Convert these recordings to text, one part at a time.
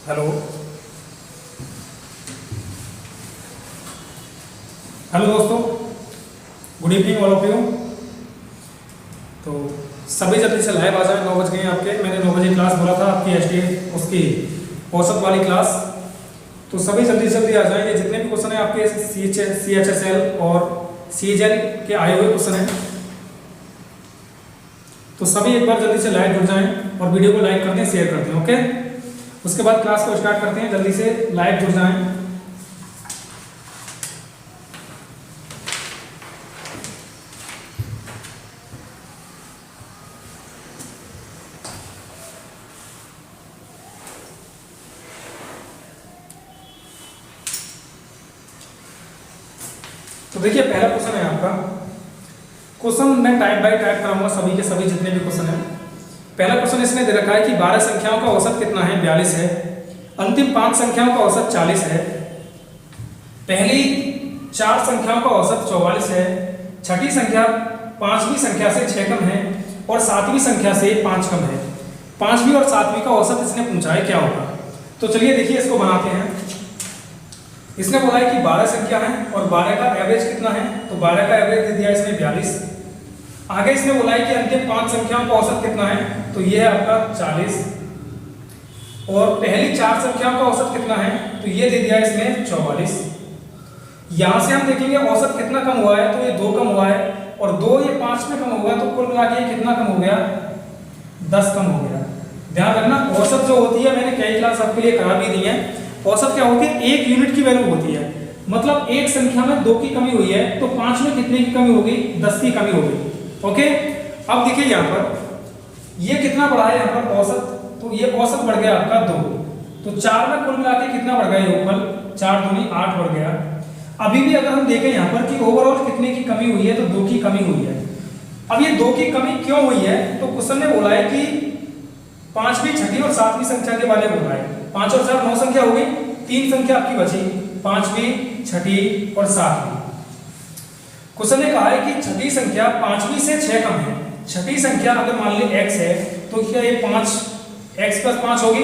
Hello hello दोस्तों, good evening all of you. तो सभी जल्दी से लाइव आ जाए, 9 बज गए हैं आपके। मैंने 9 बजे क्लास बोला था आपकी एसटी उसकी औसत वाली क्लास, तो सभी जल्दी से जल्दी आ जाएंगे। जितने भी क्वेश्चन हैं आपके CHSL और CGL के आए हुए क्वेश्चन हैं, तो सभी एक बार जल्दी से लाइव जुड़ जाएं और वीडियो को लाइक कर दें, शेयर कर दें। ओके, उसके बाद क्लास को स्टार्ट करते हैं। जल्दी से लाइव जुड़ जाएं। तो देखिए, पहला क्वेश्चन है आपका। क्वेश्चन मैं टाइप बाय टाइप कराऊंगा सभी के सभी जितने भी क्वेश्चन हैं। पहला क्वेश्चन इसने दे रखा है कि 12 संख्याओं का औसत कितना है, 42 है। अंतिम 5 संख्याओं का औसत 40 है। पहली 4 संख्याओं का औसत 44 है। छठी संख्या 5वीं संख्या से 6 कम है और 7वीं संख्या से 5 कम है। 5वीं और 7वीं का औसत इसने पूछा है, क्या होगा। तो चलिए देखिए, इसको बनाते हैं। इसने बोला है कि 12 संख्या है और 12 का एवरेज कितना है, तो 12 का एवरेज दे दिया इसने 42। आगे इसने बोला है कि अंतिम 5 संख्याओं का औसत कितना है, तो ये है आपका 40। और पहली 4 संख्याओं का औसत कितना है, तो ये दे दिया इसने 44। यहां से हम देखेंगे औसत कितना कम हुआ है, तो ये 2 कम हुआ है और 2 ये 5 में कम होगा, तो कुल मिला के कितना कम हो गया, 10 कम हो गया। ध्यान रखना, औसत जो होती है मैंने कई क्लास आपके लिए करा भी दी है। औसत क्या होती है, 1 यूनिट की वैल्यू होती है। मतलब एक संख्या में 2 की कमी हुई है, तो 5 में कितने की कमी होगी, 10 की कमी होगी। ओके, अब देखिए यहाँ पर ये कितना बढ़ा है, यहाँ पर औसत, तो ये औसत बढ़ गया आपका 2। तो 4 में कुल मिला के कितना बढ़ गया, योगफल 4 दूनी 8 बढ़ गया। अभी भी अगर हम देखें यहाँ पर कि ओवरऑल कितने की कमी हुई है, तो 2 की कमी हुई है। अब ये 2 की कमी क्यों हुई है, तो क्वेश्चन ने बोला है कि 5वीं, 6ठी और 7वीं संख्या के बारे में बोला है। 5 और 4 9 संख्या हो गई, 3 संख्या आपकी बची, 5वीं, 6ठी और 7वीं। क्वेश्चन ने कहा है कि 6ठी संख्या 5वीं से 6 कम है। 6ठी संख्या अगर मान ली x है, तो क्या ये 5 x + 5 होगी,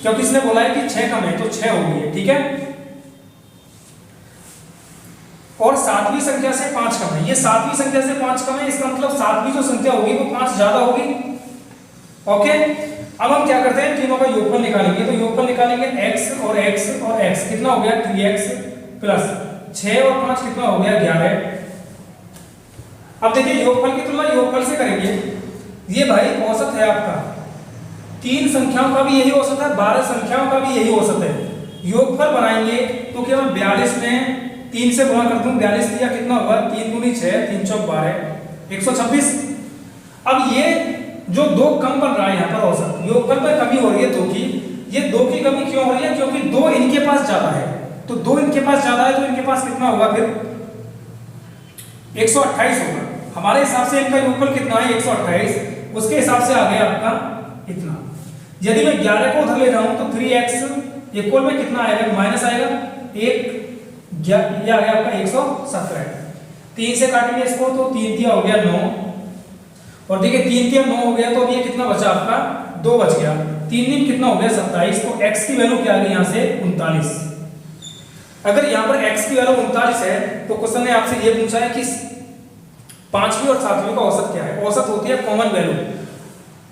क्योंकि इसने बोला है कि 6 कम है तो 6 होगी है, ठीक है। और 7वीं संख्या से 5 कम है, ये 7वीं संख्या से 5 कम है, इसका मतलब 7वीं जो संख्या होगी वो 5 ज्यादा होगी। ओके, अब हम क्या करते हैं, तीनों का योगफल निकालेंगे। तो योगफल निकालेंगे x और x और x, कितना हो गया 3x प्लस 6 और 5 कितना हो गया 11। अब देखिए योगफल की तुलना योगफल से करेंगे। ये भाई औसत है आपका, 3 संख्याओं का भी यही औसत है, 12 संख्याओं का भी यही औसत है। योगफल बनाएंगे तो क्या मैं 42 में 3 से गुणा कर दूं, 42 दिया कितना होगा, 3 दूनी 6, 3 चौक 12, 126। अब ये जो 2 कम बन रहा है यहाँ पर औसत, योगफल में कमी हो रही है 2 की। ये 2 की कमी क्यों हो रही है, क्योंकि 2 इनके पास ज्यादा है। तो 2 इनके पास ज्यादा है, तो इनके पास कितना होगा फिर 128 होगा। हमारे हिसाब से इनका योगफल कितना है 128, उसके हिसाब से आ गया आपका इतना। यदि मैं 11 को उधर ले जाऊं तो 3x इक्वल में कितना आएगा, माइनस आएगा 1, ये आ गया आपका 117। 3 से काटेंगे इसको तो 3 दिया हो गया 9, और देखिए 3 दिया 9 हो गया, तो अब ये कितना बचा आपका 2 बच गया। 3 दिन कितना हो गया 27। तो x की वैल्यू क्या आ गई यहाँ से 39। अगर यहाँ पर x की वैल्यू 39 है, तो क्वेश्चन ने आपसे ये पूछा है कि 5वीं और 7वीं का औसत क्या है। औसत होती है कॉमन वैल्यू।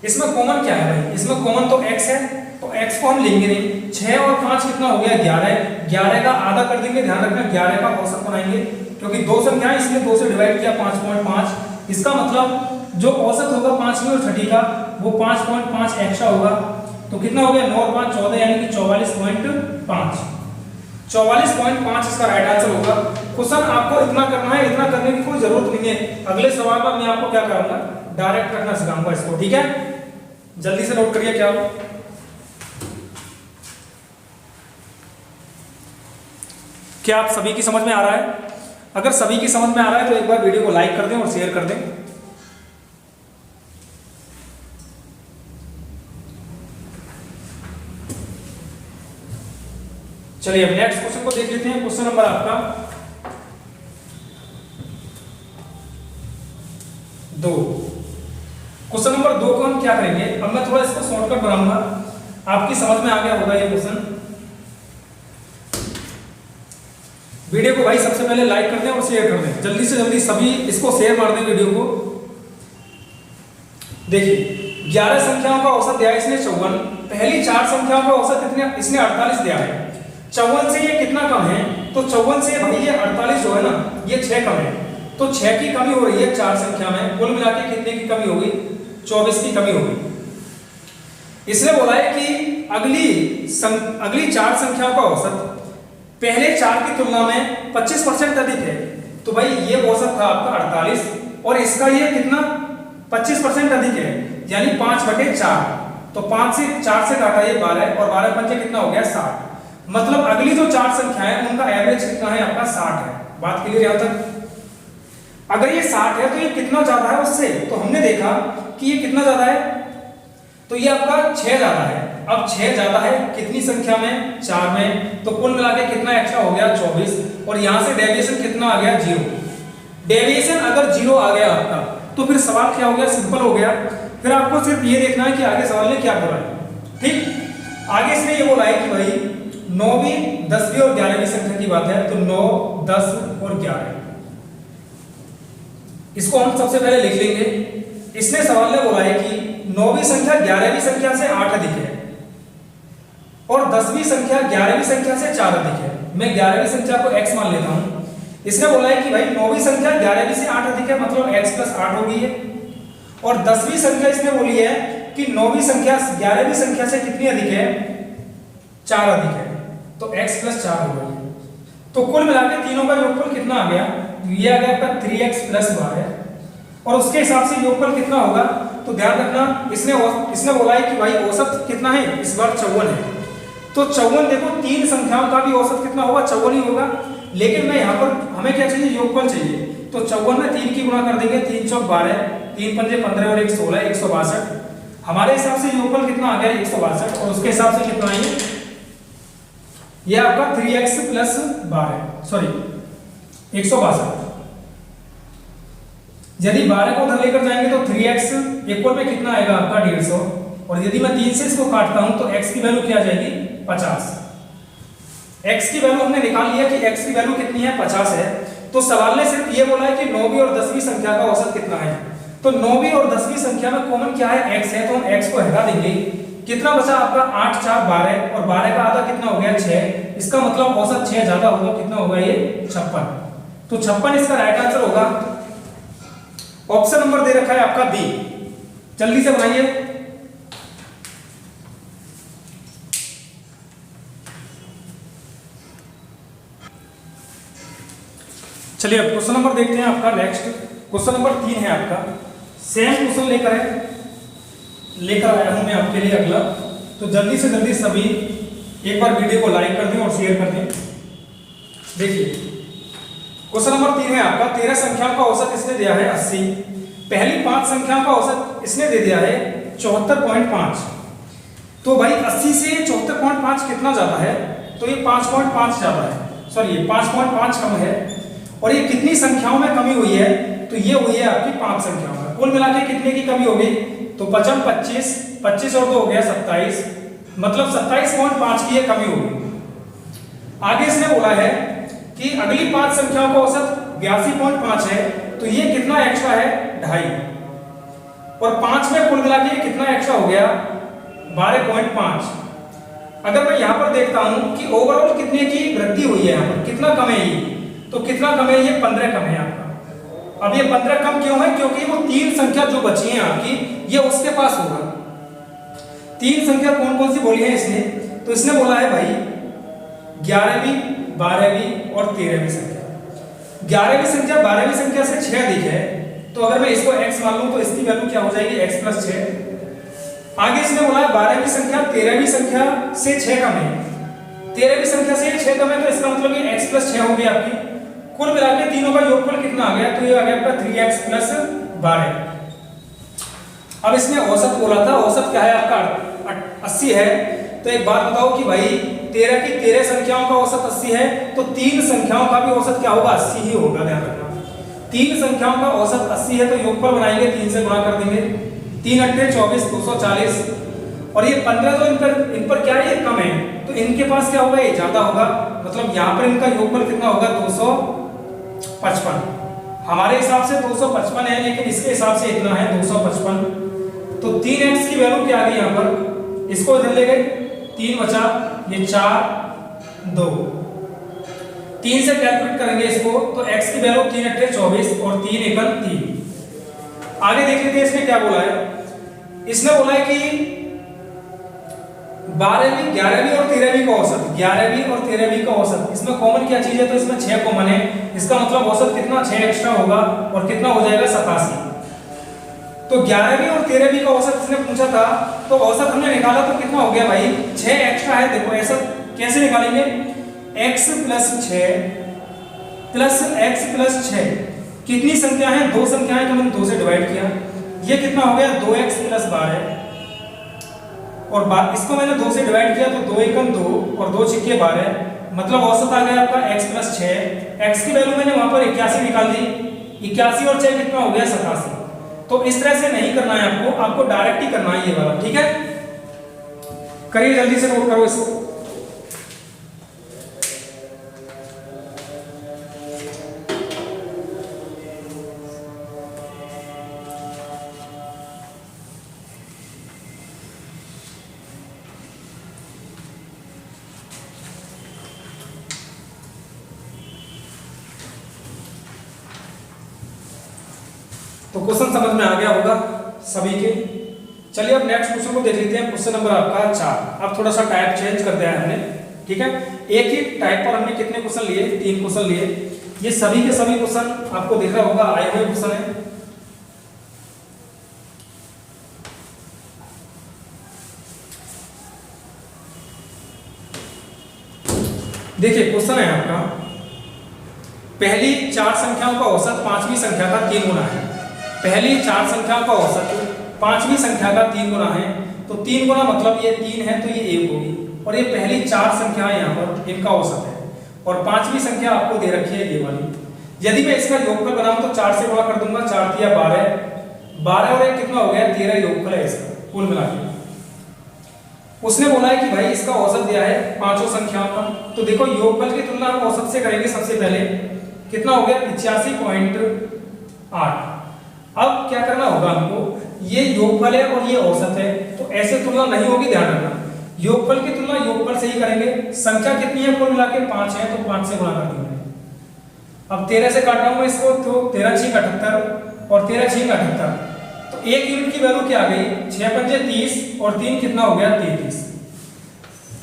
इसमें कॉमन क्या है भाई, इसमें कॉमन तो x है, तो x को हम लेंगे नहीं। 6 और 5 कितना हो गया 11, 11 का आधा कर देंगे। ध्यान रखना 11 का औसत बनाएंगे, क्योंकि 2 संख्याएं इसलिए 2 से डिवाइड किया 5.5। इसका मतलब जो औसत होगा 5वीं और 6ठी का वो 5.5 एक्स्ट्रा होगा। तो कितना हो गया 9 और 5 14, यानी कि 44.5। 44.5 इसका राइट आंसर होगा। क्वेश्चन आपको इतना करना है, इतना करने की कोई जरूरत नहीं है। अगले सवाल में मैं आपको क्या कराऊंगा, डायरेक्ट रखना सिखाऊंगा इसको, ठीक है। जल्दी से नोट करिए क्या हो। क्या आप सभी की समझ में आ रहा है? अगर सभी की समझ में आ रहा है तो एक बार वीडियो को लाइक कर दें और शेयर कर दें। चलिए अब नेक्स्ट क्वेश्चन को देख लेते हैं। क्वेश्चन नंबर आपका 2। क्वेश्चन नंबर 2 को हम क्या करेंगे, अब मैं थोड़ा इसको शॉर्टकट बनाऊंगा। आपकी समझ में आ गया होगा ये क्वेश्चन। वीडियो को भाई सबसे पहले लाइक कर दें और शेयर कर दें, जल्दी से जल्दी सभी इसको शेयर मार दें वीडियो को। देखिए 11 संख्याओं का औसत दिया है इसने 54, पहली 4 संख्याओं का औसत इसने 48 दिया है। 54 से ये कितना कम है, तो 54 से भाई ये 48 जो है ना ये 6 कम है, तो 6 की कमी हो रही है 4 संख्या में। कुल मिला के कितने की कमी होगी, 24 की कमी होगी। इसने बोला है कि अगली 4 संख्याओं का औसत पहले 4 की तुलना में 25% अधिक है। तो भाई ये औसत था आपका 48 और इसका ये कितना 25% अधिक है, यानी 5/4। तो 5 से 4 से काटा ये 12 और 12 पंजे कितना हो गया 60। मतलब अगली जो 4 संख्याएं हैं उनका एवरेज कितना है आपका 60 है। बात क्लियर यहां तक? अगर ये 60 है तो ये कितना ज्यादा है उससे, तो हमने देखा कि ये कितना ज्यादा है, तो ये आपका 6 ज्यादा है। अब 6 ज्यादा है कितनी संख्या में, 4 में, तो कुल मिला के कितना एक्स्ट्रा हो गया 24। और यहां से डेविएशन कितना आ गया 0। डेविएशन अगर 0 आ गया आपका तो फिर सवाल क्या हो गया, सिंपल हो गया। फिर आपको सिर्फ ये देखना है कि आगे सवाल ने क्या बोला है। ठीक, आगे इसने ये बोला है कि भाई 9वीं 10वीं और 11वीं संख्या की बात है, तो 9 10 और 11 इसको हम सबसे पहले लिख लेंगे। इसने सवाल ने बोला है कि 9वीं संख्या 11वीं संख्या से 8 अधिक है और 10वीं संख्या 11वीं संख्या से 4 अधिक है। मैं 11वीं संख्या को x मान लेता हूं। इसने बोला है कि भाई 9वीं संख्या 11वीं से 8 अधिक है, मतलब x + 8 हो गई है। और 10वीं संख्या इसने बोली है कि 9वीं संख्या 11वीं संख्या से कितनी अधिक है, 4 अधिक है, तो x + 4 हो गई। तो कुल मिला के तीनों का योगफल कितना आ गया, ये आ गया आपका 3x + 12 और उसके हिसाब से योगफल कितना होगा, तो ध्यान रखना इसने बोला है कि भाई औसत कितना है, इस बार 54 है। तो 54 देखो 3 संख्याओं का भी औसत कितना होगा, 54 ही होगा। लेकिन मैं यहाँ पर हमें क्या चाहिए, योगफल चाहिए। तो 54 में 3 की गुणा कर देंगे, 3 चौक 12, 3 पंजे 15 और 1 16, 162। हमारे हिसाब से योगफल कितना आ गया 162 और उसके हिसाब से कितना है ये आपका 3x + 12 सॉरी 162। यदि 12 को उधर लेकर जाएंगे तो 3x इक्वल में कितना आएगा आपका 150 और यदि मैं 3 से इसको काटता हूं तो x की वैल्यू क्या आ जाएगी 50। x की वैल्यू हमने निकाल लिया कि x की वैल्यू कितनी है 50 है। तो सवाल ने सिर्फ ये बोला है कि 9वीं और 10वीं संख्या का औसत कितना है। तो 9वीं और 10वीं संख्या में कॉमन क्या है x है, तो हम x को हटा देंगे। कितना बचा आपका 8 4 12 और 12 का आधा कितना हो गया 6। इसका मतलब औसत 6 ज्यादा होगा, कितना होगा ये 56। तो 56 इसका राइट आंसर होगा। ऑप्शन नंबर दे रखा है आपका बी, जल्दी से बनाइए। चलिए अब क्वेश्चन नंबर देखते हैं आपका नेक्स्ट। क्वेश्चन नंबर 3 है आपका, सेम क्वेश्चन लेकर आया हूं मैं आपके लिए अगला। तो जल्दी से जल्दी सभी एक बार वीडियो को लाइक कर दें और शेयर कर दें। देखिए क्वेश्चन नंबर 3 है आपका, 13 संख्याओं का औसत इसने दिया है 80। पहली 5 संख्याओं का औसत इसने दे दिया है 74.5। तो भाई 80 से 74.5 कितना ज्यादा है, तो ये 5.5 ज्यादा है, सॉरी ये 5.5 कम है। और ये कितनी संख्याओं में कमी हुई है, तो ये हुई है आपकी 5 संख्याओं में। कुल मिला के कितने की कमी होगी, तो 25 25 और 2 हो गया 27, मतलब 27.5 की ये कमी होगी। आगे इसने बोला है कि अगली 5 संख्याओं का औसत 82.5 है, तो ये कितना एक्स्ट्रा है 2.5 और 5 में कुल मिला के कितना एक्स्ट्रा हो गया 12.5। अगर मैं यहां पर देखता हूं कि ओवरऑल कितने की वृद्धि हुई है, यहां पर कितना कम है ये, तो कितना कम है ये 15 कम है आपका। अब ये 15 कम क्यों है, क्योंकि वो 3 संख्या जो बची है आपकी ये उसके पास होगा। 3 संख्या कौन कौन सी बोली है इसने, तो इसने बोला है भाई 11वीं 12वीं और 13वीं संख्या। 11वीं संख्या 12वीं संख्या से 6 अधिक है, तो अगर मैं इसको x मान लूं तो इसकी वैल्यू क्या हो जाएगी x + 6। आगे इसने बोला है 12वीं संख्या 13वीं संख्या से 6 कम है, 13वीं संख्या से 6 कम है, तो इसका मतलब ये x + 6 होगी आपकी। कुल मिला के तीनों का योगफल कितना आ गया, तो ये आ गया आपका 3x + 12। अब इसने औसत बोला था, औसत क्या है आपका 80 है। तो एक बात बताओ कि भाई 13 की 13 संख्याओं का औसत 80 है, तो 3 संख्याओं का भी औसत क्या होगा 80 ही होगा। ध्यान रखना 3 संख्याओं का औसत 80 है, तो योगफल बनाएंगे 3 से गुणा कर देंगे, 3 × 8 = 24 240 और ये 15 तो इन पर क्या है, ये कम है, तो इनके पास क्या होगा, ये ज्यादा होगा, मतलब यहाँ पर इनका योगफल कितना होगा, 255। हमारे हिसाब से 255 है, लेकिन इसके हिसाब से इतना है 255। तो 3x की वैल्यू क्या आ गई यहाँ पर, इसको इधर ले गए, 3 बचा, ये 4 2, 3 से कैलकुलेट करेंगे इसको, तो x की वैल्यू 3 8 24 और 3 1 3। आगे देख लेते हैं इसने क्या बोला है। इसने बोला है कि 12वीं 11वीं और 13वीं का औसत, 11वीं और 13वीं का औसत, इसमें कॉमन क्या चीज है, तो इसमें 6 कॉमन है, इसका मतलब औसत कितना, 6 एक्स्ट्रा होगा और कितना हो जाएगा, 87। तो 11वीं और 13वीं का औसत इसने पूछा था, तो औसत हमने निकाला तो कितना हो गया भाई, 6 एक्स्ट्रा है। देखो ऐसा कैसे निकालेंगे, x + 6 प्लस x + 6, कितनी संख्या है, 2 संख्याएं, तो मैंने 2 से डिवाइड किया, ये कितना हो गया, 2x + 12, और इसको मैंने 2 से डिवाइड किया, तो 2 1 2 और 2 6 12, मतलब औसत आ गया आपका x + 6। x की वैल्यू मैंने वहां पर 81 निकाल दी, 81 और 6 कितना हो गया, 87। तो इस तरह से नहीं करना है आपको डायरेक्ट ही करना है ये वाला, ठीक है। करिए जल्दी से, नोट करो इसको। तो क्वेश्चन समझ में आ गया होगा सभी के। चलिए अब नेक्स्ट क्वेश्चन को देख लेते हैं। क्वेश्चन नंबर आपका 4। अब थोड़ा सा टाइप चेंज कर दिया है हमने, ठीक है। एक ही टाइप पर हमने कितने क्वेश्चन लिए, 3 क्वेश्चन लिए। ये सभी के सभी क्वेश्चन आपको दिख रहा होगा, आए हुए क्वेश्चन है। देखिए क्वेश्चन है आपका, पहली 4 संख्याओं का औसत 5वीं संख्या का 3 गुना है। पहली 4 संख्याओं का औसत 5वीं संख्या का 3 गुना है। तो 3 गुना मतलब ये 3 है तो ये 1 होगी, और ये पहली 4 संख्याएं यहाँ पर इनका औसत है, और 5वीं संख्या आपको दे रखी है ये वाली। यदि मैं इसका योगफल बनाऊं तो 4 से गुणा कर दूंगा, 4 × 12, 12 और 1 कितना हो गया, 13 योगफल है इसका कुल मिला के। उसने बोला है कि भाई इसका औसत दिया है 5 संख्याओं का। तो देखो योगफल की तुलना हम औसत से करेंगे। सबसे पहले कितना हो गया, 85.8। अब क्या करना होगा हमको, ये योगफल है और ये औसत है, तो ऐसे तुलना नहीं होगी, ध्यान रखना। योगफल की तुलना योगफल से ही करेंगे। संख्या कितनी है, कुल मिला के 5 है, तो 5 से गुणा कर देंगे। अब 13 से काटा हूं इसको, तो 13 × 6 = 78 और 13 × 6 = 78। तो 1 यूनिट की वैल्यू क्या आ गई, 6 × 5 = 30 और 3 कितना हो गया, 33।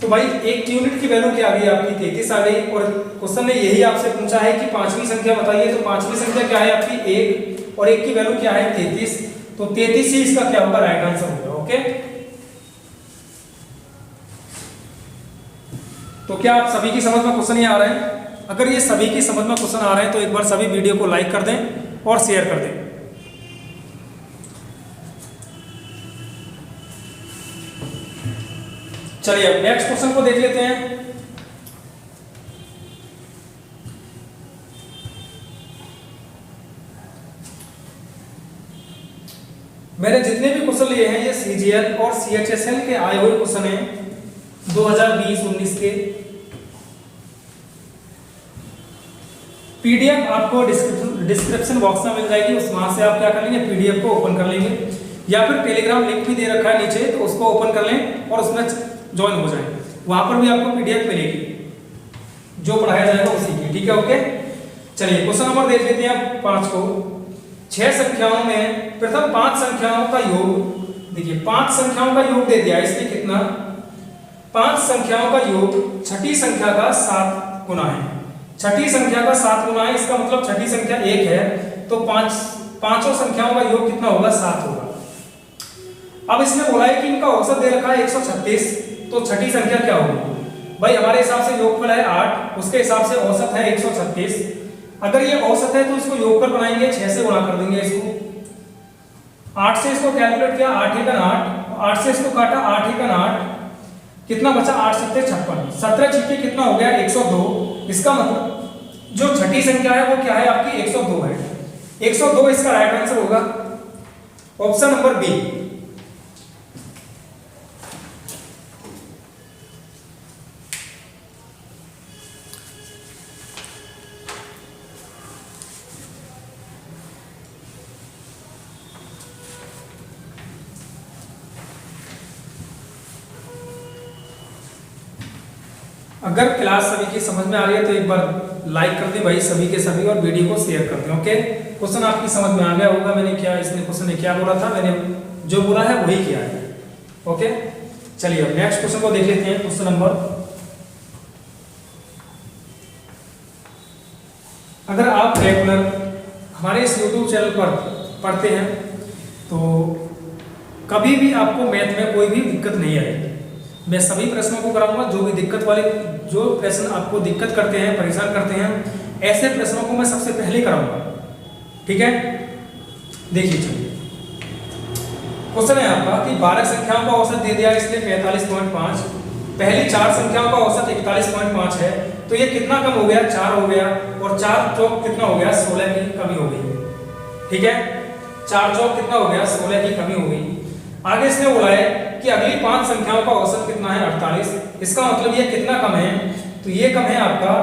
तो भाई 1 यूनिट की वैल्यू क्या आ गई आपकी, 33 आ गई। और क्वेश्चन ने यही आपसे पूछा है कि 5वीं संख्या बताइए, तो 5वीं संख्या क्या है आपकी, 1, और 1 की वैल्यू क्या है, 33। तो 33 ही इसका क्या होगा, राइट आंसर होगा। ओके, तो क्या आप सभी की समझ में क्वेश्चन ये आ रहा है? अगर ये सभी की समझ में क्वेश्चन आ रहे हैं तो एक बार सभी वीडियो को लाइक कर दें और शेयर कर दें। चलिए अब नेक्स्ट क्वेश्चन को देख लेते हैं। मैंने जितने भी क्वेश्चन लिए हैं ये CGL और CHSL के आए हुए क्वेश्चन हैं 2020-19 के। PDF आपको डिस्क्रिप्शन बॉक्स में मिल जाएगी, उस वहां से आप क्या कर लेंगे, PDF को ओपन कर लेंगे, या फिर टेलीग्राम लिंक भी दे रखा है नीचे, तो उसको ओपन कर लें और उसमें ज्वाइन हो जाए। वहां पर भी आपको PDF मिलेगी जो पढ़ाया जाएगा उसी की, ठीक है। ओके, चलिए क्वेश्चन नंबर देख लेते हैं अब 5 को। 6 संख्याओं में प्रथम 5 संख्याओं का योग, देखिए 5 संख्याओं का योग दे दिया, इसलिए कितना, 5 संख्याओं का योग छठी संख्या का 7 गुना है। छठी संख्या का 7 गुना है, इसका मतलब छठी संख्या 1 है, तो 5 संख्याओं का योग कितना होगा, 7 होगा। अब इसने बोला है कि इनका औसत दे रखा है 136, तो छठी संख्या क्या होगी भाई, हमारे हिसाब से योगफल है 8, उसके हिसाब से औसत है 136। अगर ये औसत है तो इसको योगफल बनाएंगे, 6 से गुणा कर देंगे इसको। 8 से इसको कैलकुलेट किया, 8 × 8, 8 से इसको काटा, 8 × 8 कितना बचा, 8 × 7 = 56, 17 × 6 कितना हो गया, 102। इसका मतलब जो छठी संख्या है वो क्या है आपकी, 102 है। 102 इसका राइट आंसर होगा, ऑप्शन नंबर बी। अगर क्लास सभी की समझ में आ रही है तो एक बार लाइक कर दें भाई सभी के सभी, और वीडियो को शेयर कर दें। ओके, क्वेश्चन आपकी समझ में आ गया होगा। मैंने क्या इसने क्वेश्चन ने क्या बोला था, मैंने जो बोला है वही किया है। ओके, चलिए अब नेक्स्ट क्वेश्चन को देख लेते हैं। क्वेश्चन नंबर, अगर आप रेगुलर हमारे इस YouTube चैनल पर पढ़ते हैं तो कभी भी आपको मैथ में कोई भी दिक्कत नहीं आएगी। मैं सभी प्रश्नों को कराऊंगा, जो भी दिक्कत वाले, जो प्रश्न आपको दिक्कत करते हैं, परेशान करते हैं, ऐसे प्रश्नों को मैं सबसे पहले कराऊंगा। ठीक है, देखिए चलिए क्वेश्चन है आपका कि 12 संख्याओं का औसत दे दिया इसने 45.5, पहली 4 संख्याओं का औसत 41.5 है, तो ये कितना कम हो गया, 4 हो गया, और 4 चौक कितना हो गया, 16 की कमी हो गई। ठीक है, 4 चौक कितना हो गया, 16 की कमी हो गई। आगे इसने बोला है कि अगली 5 संख्याओं का औसत कितना है, 48। इसका मतलब ये कितना कम है, तो ये कम है आपका,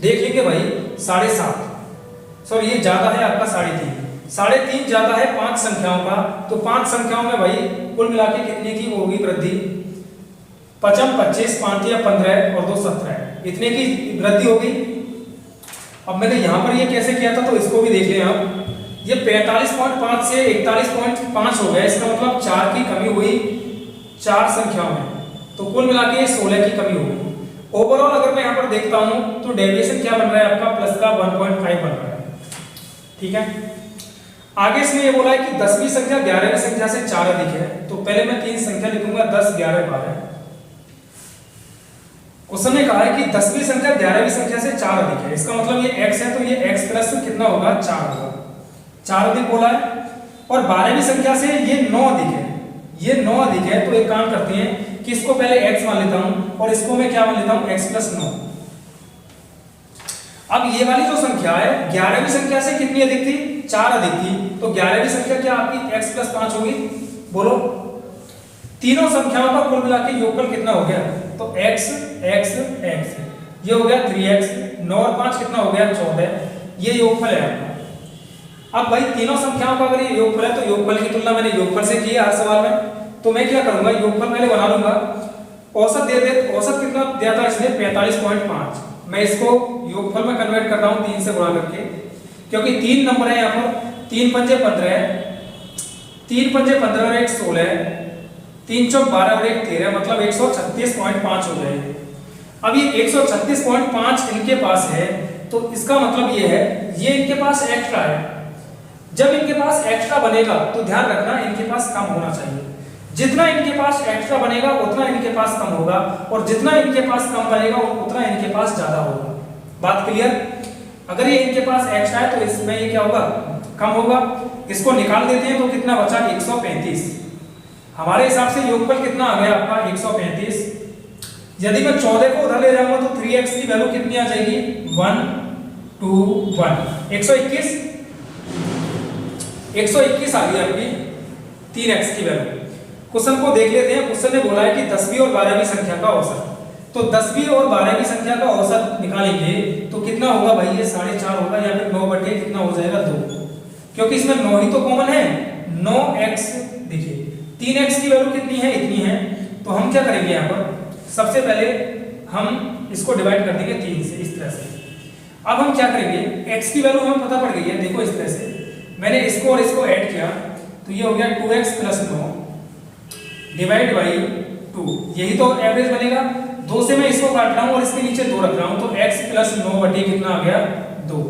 देख लीजिए भाई 7.5, सॉरी ये ज्यादा है आपका 3.5, 3.5 ज्यादा है 5 संख्याओं का, तो 5 संख्याओं में भाई कुल मिला के कितने की होगी वृद्धि, 55, 25, 5 या 15 और 2 17, इतने की वृद्धि होगी। अब मैंने यहाँ पर ये कैसे किया था, तो इसको भी देख लें आप। ये 45.5 से 41.5 हो गया, इसका मतलब 4 की कमी हुई 4 संख्याओं में, तो कुल मिला के 16 की कमी होगी। ओवरऑल अगर मैं यहाँ पर देखता हूँ तो डेविएशन क्या बन रहा है आपका, प्लस का 1.5 बन रहा है। ठीक है, आगे इसमें ये बोला है कि 10वीं संख्या 11वीं संख्या से 4 अधिक है, तो पहले मैं 3 संख्या लिखूंगा, 10, 11, 12। क्वेश्चन ने कहा है कि 10वीं संख्या 11वीं संख्या से 4 अधिक है, इसका मतलब ये x है, तो ये x प्लस कितना होगा, 4 होगा, 4 अधिक बोला है। और 12वीं संख्या से ये 9 अधिक है, ये 9 अधिक है, तो एक काम करते हैं कि इसको पहले x मान लेता हूं और इसको मैं क्या मान लेता हूं, x प्लस 9। अब ये वाली जो संख्या है 11वीं संख्या से कितनी अधिक थी, 4 अधिक थी, तो 11वीं संख्या क्या आपकी x प्लस 5 होगी, बोलो। तीनों संख्याओं का कुल मिला के योगफल कितना हो गया, तो x x x, ये हो गया 3x, 9 और 5 कितना हो गया, 14, ये योगफल है आपका। अब भाई तीनों संख्याओं का अगर ये योगफल है, तो योगफल की तुलना मैंने योगफल से की है हर सवाल में, तो मैं क्या करूंगा, योगफल पहले बना लूंगा। औसत दे दे, औसत कितना दिया था इसने, 45.5, मैं इसको योगफल में कन्वर्ट कर रहा हूं 3 से गुणा करके, क्योंकि 3 नंबर है यहाँ पर, 3 पंजे 15, 3 पंजे 15 और 1 16, 3 चौक 12 और 1 13, मतलब 136.5 हो जाएगी। अब ये 136.5 इनके पास है, तो इसका मतलब ये है ये इनके पास एक्स्ट्रा है। जब इनके पास एक्स्ट्रा बनेगा तो ध्यान रखना इनके पास कम होना चाहिए, जितना इनके पास एक्स्ट्रा बनेगा उतना इनके पास कम होगा, और जितना इनके पास कम बनेगा उतना इनके पास ज्यादा होगा। बात क्लियर? अगर ये इनके पास एक्स्ट्रा है तो इसमें ये क्या होगा, कम होगा। इसको निकाल देते हैं तो कितना बचा, 135। हमारे हिसाब से योगफल कितना आ गया आपका, 135। यदि मैं 14 को उधर ले जाऊंगा तो 3x की वैल्यू कितनी आ जाएगी, 1 2 1, 121 आ गई आपकी 3x की वैल्यू। क्वेश्चन को देख लेते हैं। क्वेश्चन ने बोला है कि 10वीं और 12वीं संख्या का औसत, तो 10वीं और 12वीं संख्या का औसत निकालेंगे तो कितना होगा भाई, ये 4.5 होगा, या फिर 9 बटे कितना हो जाएगा, 2, क्योंकि इसमें 9 ही तो कॉमन है। 9x, देखिए 3x की वैल्यू कितनी है, इतनी है, तो हम क्या करेंगे यहाँ पर, सबसे पहले हम इसको डिवाइड कर देंगे 3 से, इस तरह से। अब हम क्या करेंगे, x की वैल्यू हमें पता पड़ गई है, देखो इस तरह से मैंने इसको और इसको ऐड किया, तो ये हो गया 2x प्लस 9 डिवाइड बाई 2, यही तो एवरेज बनेगा। 2 से मैं इसको काट रहा हूँ और इसके नीचे 2 रख रहा हूँ, तो x प्लस 9 बटे कितना आ गया, 2।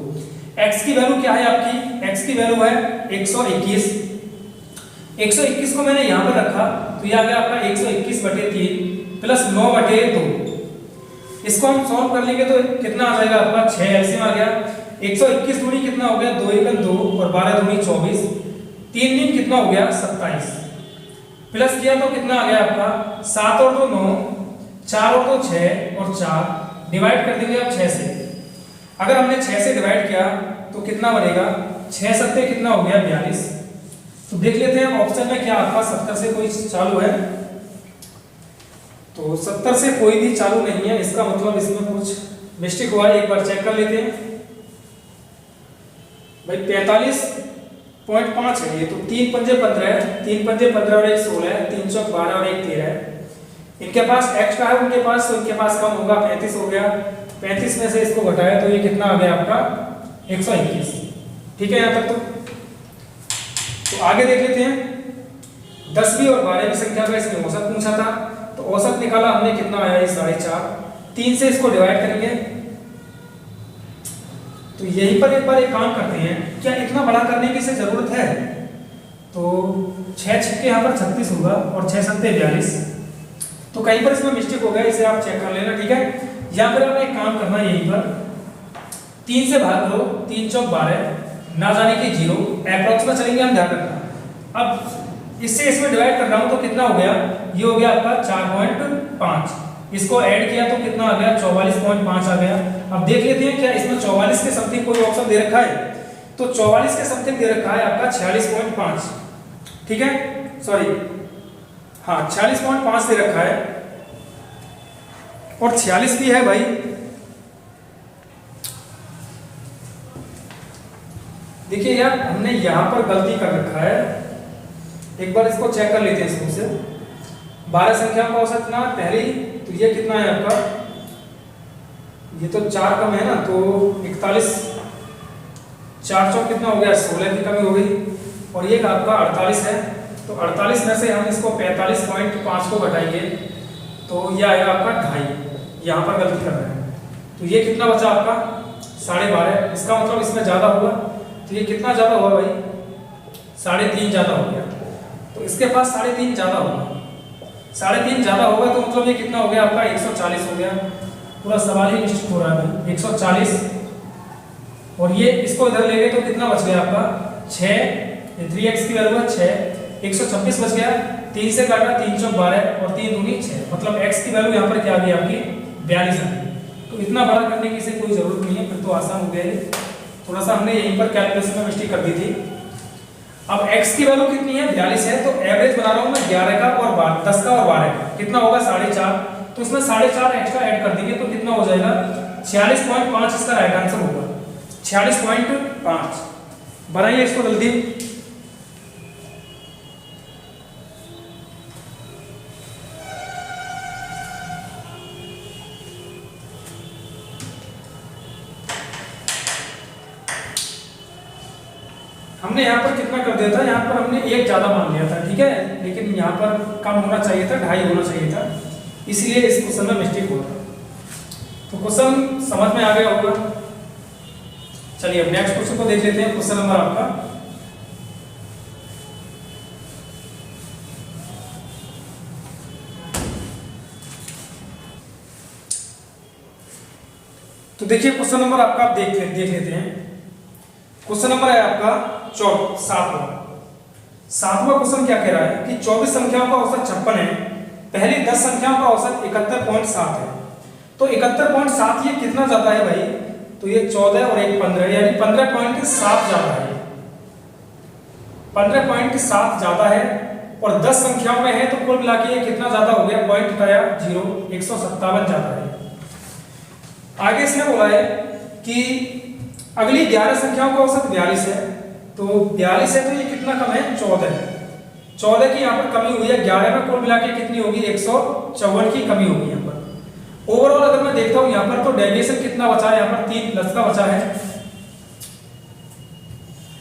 x की वैल्यू क्या है आपकी, x की वैल्यू है 121। 121 को मैंने यहाँ पर रखा, तो ये आ गया आपका 121 बटे 3 प्लस 9 बटे 2। इसको हम सॉल्व कर लेंगे तो कितना आ जाएगा आपका, 6 एलसीएम आ गया। 121 दूनी कितना हो गया, 2 1 2 और 12 दूनी 24, 3 3 कितना हो गया, 27, प्लस किया तो कितना आ गया आपका, 7 और 2 9, 4 और 2 6 और 4 डिवाइड कर देंगे आप 6 से। अगर हमने 6 से डिवाइड किया तो कितना बनेगा, 6 सत्ते कितना हो गया, 42। तो देख लेते हैं ऑप्शन में क्या आपका 70 से कोई चालू है, तो 70 से कोई भी चालू नहीं है, इसका मतलब इसमें कुछ मिस्टेक हुआ है। एक बार चेक कर लेते हैं भाई, 45.5 है ये, तो 3 पंजे 15, 3 पंजे 15 और 1 16, 3 चौक 12 और 1 13, इनके पास एक्स्ट्रा है उनके पास, तो इनके पास कम होगा, 35 हो गया। 35 में से इसको घटाया तो ये कितना आ गया आपका 121। ठीक है यहाँ तक। तो आगे देख लेते हैं 10वीं और 12वीं संख्या का इसमें औसत पूछा था, तो औसत निकाला हमने, कितना आया ये 4.5। 3 से इसको डिवाइड करेंगे, तो यहीं पर एक बार एक काम करते हैं, क्या इतना बड़ा करने की इसे जरूरत है? तो 6 छिक्के यहाँ पर 36 होगा और 6 सत्ते 42, तो कहीं पर इसमें मिस्टेक हो गया, इसे आप चेक कर लेना। ठीक है, यहाँ पर आपने एक काम करना है, यहीं पर 3 से भाग करो, 3 चौक 12, ना जाने की 0, एप्रोक्स में चलेंगे हम, ध्यान रखना। अब इससे इसमें डिवाइड कर रहा हूं तो कितना हो गया, ये हो गया आपका 4.5, इसको ऐड किया तो कितना आ गया 44.5 आ गया। अब देख लेते हैं क्या इसमें 44 के समथिंग कोई ऑप्शन दे रखा है, तो 44 के समथिंग दे रखा है आपका 46.5। ठीक है, सॉरी हाँ 46.5 दे रखा है, और 46 भी है भाई। देखिए यार हमने यहां पर गलती कर रखा है, एक बार इसको चेक कर लेते हैं इसको से। 12 संख्याओं का औसत ना पहली, तो ये कितना है आपका, ये तो 4 कम है ना, तो 41, 4 चौक कितना हो गया 16 की कमी हो गई, और ये आपका 48 है, तो 48 में से हम इसको 45.5 को घटाएंगे तो ये आएगा आपका 2.5, यहाँ पर गलती कर रहे हैं। तो ये कितना बचा आपका 12.5, इसका मतलब इसमें ज़्यादा होगा, तो ये कितना ज़्यादा हुआ भाई 3.5 ज़्यादा हो गया, तो इसके पास 3.5 ज़्यादा होगा, 3.5 ज़्यादा होगा, तो मतलब ये कितना हो गया आपका 140 हो गया। पूरा सवाल ही निश्चित हो रहा है भाई, 140, और ये इसको इधर ले गए तो कितना बच गया आपका 6, 3x की वैल्यू है 6, 126 बच गया। 3 से काटा, 3 चौक 12 और 3 दूनी 6, मतलब x की वैल्यू यहाँ पर क्या आ गई आपकी 42 आ गई। तो इतना बड़ा करने की इसे कोई जरूरत नहीं है, फिर तो आसान हो गया ये, थोड़ा सा हमने यहीं पर कैलकुलेशन में मिस्टेक कर दी थी। अब x की वैल्यू कितनी है 42 है, तो एवरेज बना रहा हूँ मैं 11 का और 10 का और 12 का, कितना होगा 4.5, तो इसमें 4.5 एक्स्ट्रा ऐड कर देंगे तो कितना हो जाएगा 46.5, इसका राइट आंसर होगा 46.5। बनाइए इसको जल्दी। हमने यहाँ पर कितना कर दिया था, यहाँ पर हमने 1 ज्यादा मान लिया था, ठीक है, लेकिन यहाँ पर कम होना चाहिए था, 2.5 होना चाहिए था, इसलिए इस क्वेश्चन में मिस्टेक हुआ था। तो क्वेश्चन समझ में आ गया होगा। चलिए अब नेक्स्ट क्वेश्चन को देख लेते हैं। क्वेश्चन नंबर आपका तो देखिए क्वेश्चन नंबर आपका आप देख लेते हैं। क्वेश्चन नंबर है आपका 7वां क्वेश्चन क्या कह रहा है कि 24 संख्याओं का औसत 56 है, पहली 10 संख्याओं का औसत 71.7 है, तो 71.7 ये कितना जाता है भाई, तो ये 14 और 1 15, यानी 15.7 जाता है, 15.7 जाता है, और 10 संख्याओं में है तो कुल मिला के ये कितना ज्यादा हो गया, पॉइंट हटाया 0, 157 जाता है। आगे इसने बोला है कि अगली 11 संख्याओं का औसत 42 है, तो 42 है तो ये कितना कम है 14 है, 14 की यहाँ पर कमी हुई है, 11 में कुल मिला के कितनी होगी 154 की कमी होगी यहाँ पर। ओवरऑल अगर मैं देखता हूँ यहाँ पर तो डेविएशन कितना बचा है, यहाँ पर 3 प्लस का बचा है।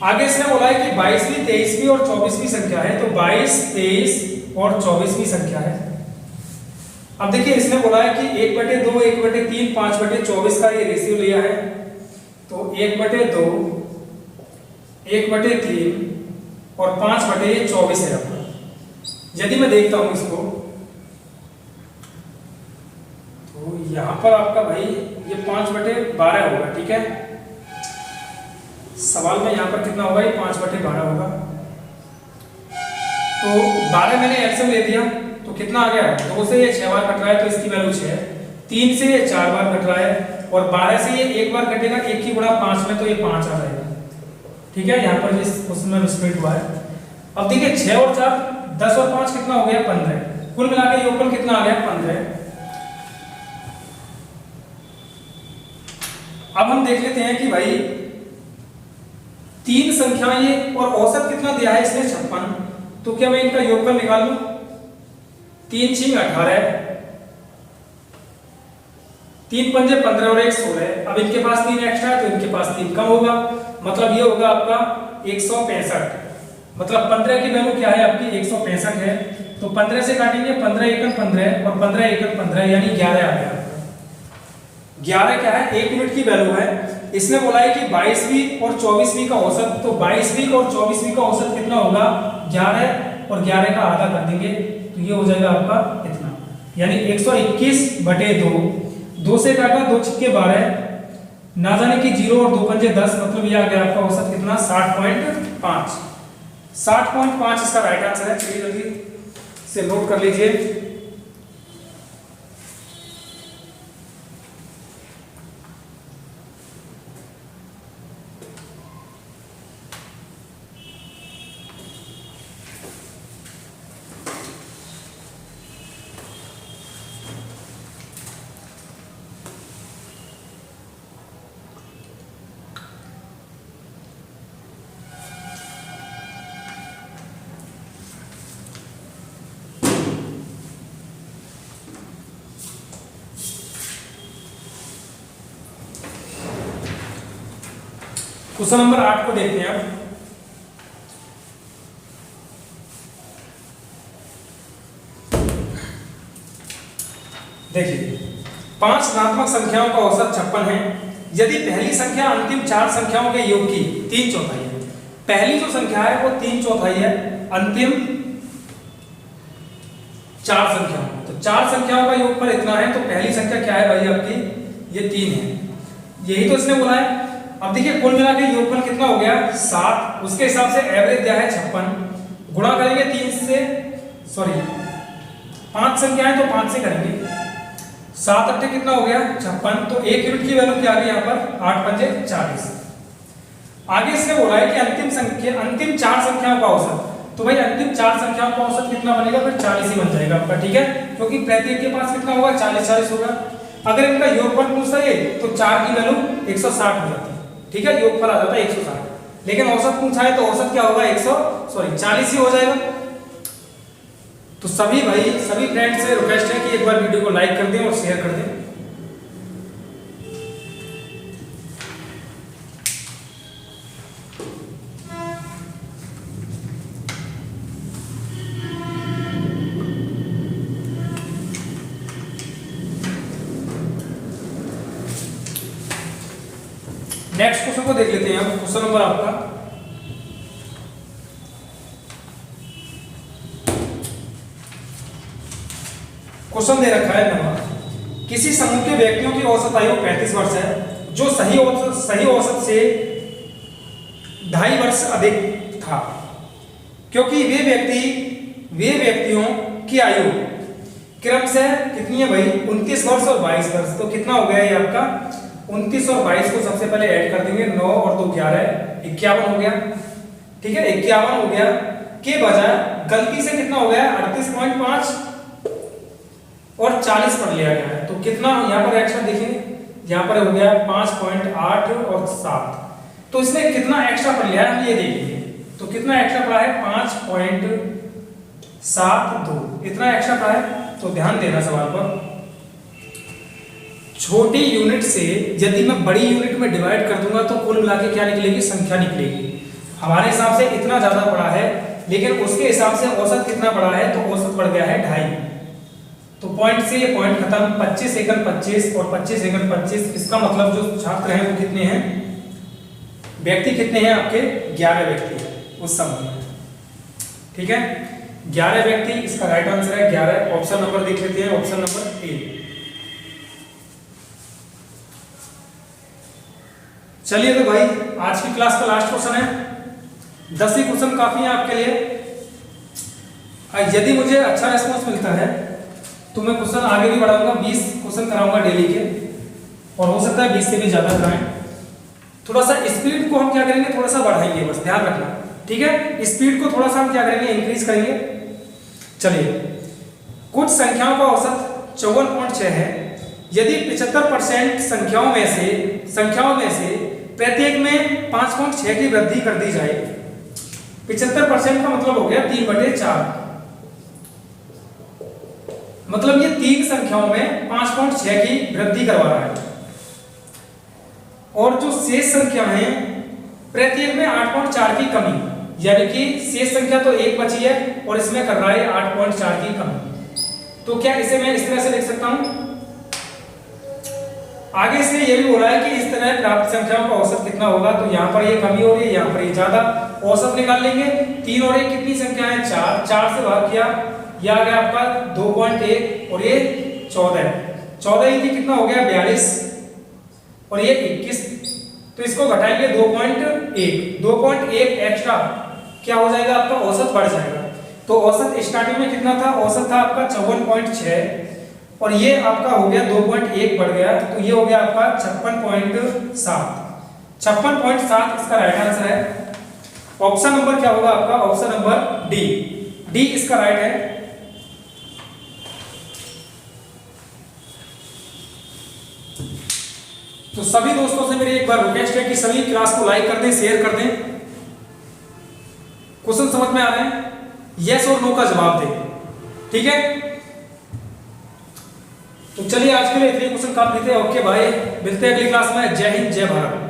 आगे इसने बोला है कि 22वीं 23वीं और 24वीं संख्या है, तो 22 23 और 24वीं संख्या है। अब देखिए इसने बोला है कि 1/2 1/3 5/24 का ये रेशियो लिया है, तो 1/2 1/3 और 5/24 है आपका। यदि मैं देखता हूं इसको तो यहां पर आपका भाई ये 5/12 होगा, ठीक है। सवाल में यहां पर कितना होगा, ये 5/12 होगा, तो 12 मैंने एलसीएम ले दिया तो कितना आ गया, 2 से ये 6 बार कट रहा है तो इसकी वैल्यू 6, 3 से ये 4 बार कट रहा है, और 12 से ये 1 बार कटेगा, 1 की गुणा 5 में, तो ये 5 आ जाएगा, ठीक है। यहाँ पर इस क्वेश्चन में मिसप्रिंट हुआ है। अब देखिए 6 और 4 10 और 5 कितना हो गया 15, कुल मिला के योगफल कितना आ गया 15। अब हम देख लेते हैं कि भाई 3 संख्याएं ये और औसत कितना दिया है इसने 56, तो क्या मैं इनका योगफल निकाल लूं, 3 6 18 3 पंजे 15 और 1 16। अब इनके पास 3 एक्स्ट्रा है तो इनके पास 3 कम होगा, मतलब ये होगा आपका 165। मतलब 15 की वैल्यू क्या है आपकी 165 है, तो 15 से काटेंगे 15 एकम 15 और 15 एकम 15 यानी 11 आ गया। 11 क्या है 1 यूनिट की वैल्यू है। इसने बोला है कि 22वीं और 24वीं का औसत, तो 22वीं और 24वीं का औसत कितना होगा 11 और 11 का आधा कर देंगे तो ये हो जाएगा आपका इतना, यानी 121/2। 2 से काटा 2 छिक्के 12, ना जाने की 0 और 2 पंजे 10, मतलब ये आ गया आपका औसत कितना 60.5। 60.5 इसका राइट आंसर है। चलिए जल्दी से नोट कर लीजिए। क्वेश्चन नंबर 8 को देखते हैं आप। देखिए 5 ऋणात्मक संख्याओं का औसत 56 है। यदि पहली संख्या अंतिम 4 संख्याओं के योग की 3/4 है, पहली जो संख्या है वो 3/4 है अंतिम 4 संख्याओं, तो 4 संख्याओं का योगफल इतना है, तो पहली संख्या क्या है भाई आपकी ये 3 है, यही तो इसने बोला है। अब देखिए कुल मिला के योगफल कितना हो गया 7, उसके हिसाब से एवरेज दिया है 56, गुणा करेंगे 3 से, सॉरी 5 संख्या है तो 5 से करेंगे, 7 अट्ठे कितना हो गया 56, तो 1 यूनिट की वैल्यू क्या आ गई यहाँ पर 8 पंजे 40। आगे इसने बोला है कि अंतिम 4 संख्याओं का औसत, तो भाई अंतिम 4 संख्याओं का औसत कितना बनेगा फिर 40 ही बन जाएगा आपका, ठीक है, क्योंकि प्रत्येक के पास कितना होगा 40 होगा। अगर इनका योगफल पूछता है तो 4 की वैल्यू 160 हो जाती है, ठीक है, योगफल आ जाता है 160, लेकिन औसत पूछा है तो औसत क्या होगा 40 ही हो जाएगा। तो सभी फ्रेंड्स से रिक्वेस्ट है कि एक बार वीडियो को लाइक कर दें और शेयर कर दें। नेक्स्ट क्वेश्चन को देख लेते हैं हम। क्वेश्चन नंबर आपका क्वेश्चन दे रखा है नंबर, किसी समूह के व्यक्तियों की औसत आयु 35 वर्ष है, जो सही औसत से 2.5 वर्ष अधिक था, क्योंकि वे व्यक्तियों की आयु क्रम से कितनी है भाई 29 वर्ष और 22 वर्ष, तो कितना हो गया ये आपका 29 और 22 को सबसे पहले ऐड कर देंगे, 9 और 2 11, 51 हो गया, ठीक है 51 हो गया, के बजाय गलती से कितना हो गया 38.5 और 40 पर लिया गया है, तो कितना यहाँ पर एक्स्ट्रा देखिए, यहाँ पर हो गया 5.8 और 7, तो इसने कितना एक्स्ट्रा पर लिया है हम ये देखेंगे, तो कितना एक्स्ट्रा पड़ा है 5.72, इतना एक्स्ट्रा पड़ा है। तो ध्यान देना सवाल पर, छोटी यूनिट से यदि मैं बड़ी यूनिट में डिवाइड कर दूंगा तो कुल मिला के क्या निकलेगी संख्या निकलेगी। हमारे हिसाब से इतना ज्यादा पड़ा है, लेकिन उसके हिसाब से औसत कितना पड़ा है, तो औसत पड़ गया है 2.5, तो पॉइंट से ये पॉइंट खत्म, 25 सेकंड 25 और 25 सेकंड 25, इसका मतलब जो छात्र हैं वो कितने हैं, व्यक्ति कितने हैं आपके 11 व्यक्ति हैं उस समय में, ठीक है 11 व्यक्ति, इसका राइट आंसर है 11। ऑप्शन नंबर देख लेते हैं, ऑप्शन नंबर ए। चलिए तो भाई आज की क्लास का लास्ट क्वेश्चन है, 10 ही क्वेश्चन काफी है आपके लिए। यदि मुझे अच्छा रेस्पॉन्स मिलता है तो मैं क्वेश्चन आगे भी बढ़ाऊंगा, 20 क्वेश्चन कराऊंगा डेली के, और हो सकता है 20 से भी ज्यादा कराएं। थोड़ा सा स्पीड को हम क्या करेंगे, थोड़ा सा बढ़ाएंगे, बस ध्यान रखना, ठीक है, स्पीड को थोड़ा सा हम क्या करेंगे इंक्रीज करेंगे। चलिए, कुछ संख्याओं का औसत 54.6 है, यदि 75% संख्याओं में से प्रत्येक में 5.6 की वृद्धि कर दी जाए, 75% का मतलब हो गया 3/4, मतलब ये तीन संख्याओं में 5.6 की वृद्धि करवा रहा है, और जो शेष संख्या है प्रत्येक में 8.4 की कमी, यानी कि शेष संख्या तो एक बची है और इसमें कर रहा है 8.4 की कमी। तो क्या इसे मैं इस तरह से लिख सकता हूं? आगे इसने ये भी बोला है कि इस तरह प्राप्त संख्याओं का औसत कितना होगा, तो यहाँ पर ये कमी हो रही है, यहाँ पर ये ज्यादा, औसत निकाल लेंगे। 3 और 1 कितनी संख्या है? 4, 4 से भाग किया, यह आ गया आपका 2.1 और ये 14, 14 ही थी, कितना हो गया 42 और ये 21, तो इसको घटाएंगे 2.1, 2.1 एक्स्ट्रा क्या हो जाएगा आपका? औसत बढ़ जाएगा। तो औसत स्टार्टिंग में कितना था? औसत था आपका 54.6 और ये आपका हो गया 2.1 बढ़ गया, तो ये हो गया आपका 56.7, 56.7 इसका राइट आंसर है। ऑप्शन नंबर क्या होगा आपका? ऑप्शन नंबर डी, डी इसका राइट है। तो सभी दोस्तों से मेरी एक बार रिक्वेस्ट है कि सभी क्लास को लाइक कर दें, शेयर कर दें। क्वेश्चन समझ में आ रहे हैं? यस और नो का जवाब दें, ठीक है? तो चलिए आज के लिए इतने क्वेश्चन काफी थे। ओके भाई, मिलते हैं अगली क्लास में। जय हिंद, जय भारत।